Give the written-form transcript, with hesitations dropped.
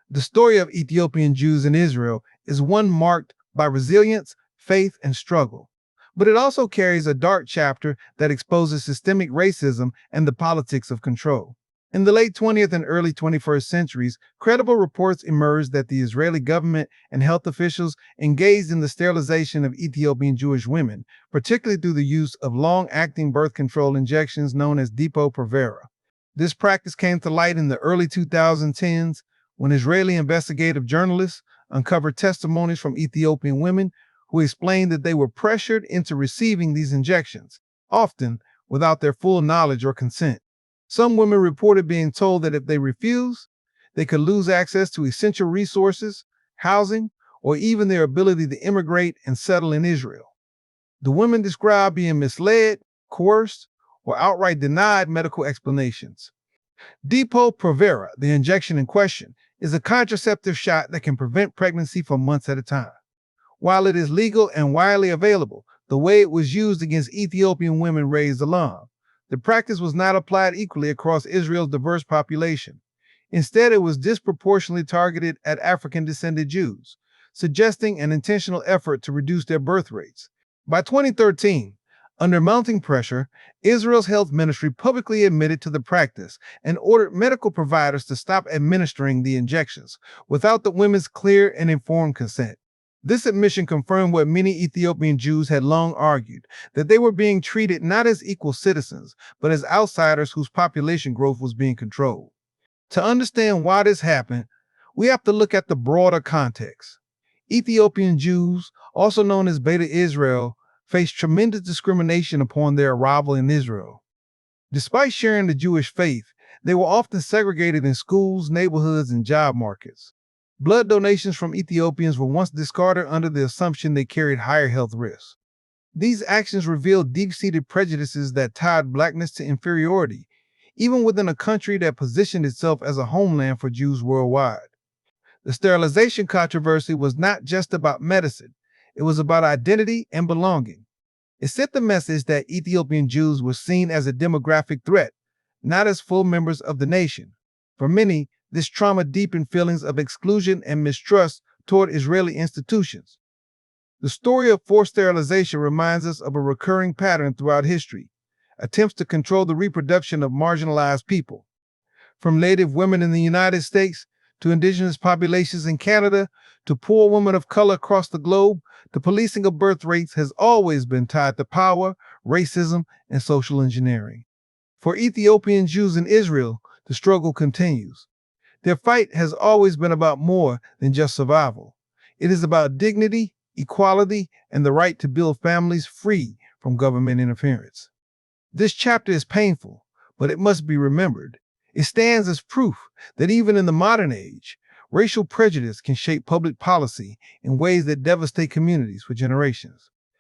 The story of Ethiopian Jews in Israel is one marked by resilience, faith, and struggle. But it also carries a dark chapter that exposes systemic racism and the politics of control. In the late 20th and early 21st centuries, credible reports emerged that the Israeli government and health officials engaged in the sterilization of Ethiopian Jewish women, particularly through the use of long-acting birth control injections known as Depo-Provera. This practice came to light in the early 2010s when Israeli investigative journalists uncovered testimonies from Ethiopian women who explained that they were pressured into receiving these injections, often without their full knowledge or consent. Some women reported being told that if they refused, they could lose access to essential resources, housing, or even their ability to immigrate and settle in Israel. The women described being misled, coerced, or outright denied medical explanations. Depo-Provera, the injection in question, is a contraceptive shot that can prevent pregnancy for months at a time. While it is legal and widely available, the way it was used against Ethiopian women raised alarm. The practice was not applied equally across Israel's diverse population. Instead, it was disproportionately targeted at African-descended Jews, suggesting an intentional effort to reduce their birth rates. By 2013, under mounting pressure, Israel's health ministry publicly admitted to the practice and ordered medical providers to stop administering the injections without the women's clear and informed consent. This admission confirmed what many Ethiopian Jews had long argued, that they were being treated not as equal citizens, but as outsiders whose population growth was being controlled. To understand why this happened, we have to look at the broader context. Ethiopian Jews, also known as Beta Israel, faced tremendous discrimination upon their arrival in Israel. Despite sharing the Jewish faith, they were often segregated in schools, neighborhoods, and job markets. Blood donations from Ethiopians were once discarded under the assumption they carried higher health risks. These actions revealed deep-seated prejudices that tied blackness to inferiority, even within a country that positioned itself as a homeland for Jews worldwide. The sterilization controversy was not just about medicine, it was about identity and belonging. It sent the message that Ethiopian Jews were seen as a demographic threat, not as full members of the nation. For many, this trauma deepened feelings of exclusion and mistrust toward Israeli institutions. The story of forced sterilization reminds us of a recurring pattern throughout history, attempts to control the reproduction of marginalized people. From Native women in the United States, to indigenous populations in Canada, to poor women of color across the globe, the policing of birth rates has always been tied to power, racism, and social engineering. For Ethiopian Jews in Israel, the struggle continues. Their fight has always been about more than just survival. It is about dignity, equality, and the right to build families free from government interference. This chapter is painful, but it must be remembered. It stands as proof that even in the modern age, racial prejudice can shape public policy in ways that devastate communities for generations.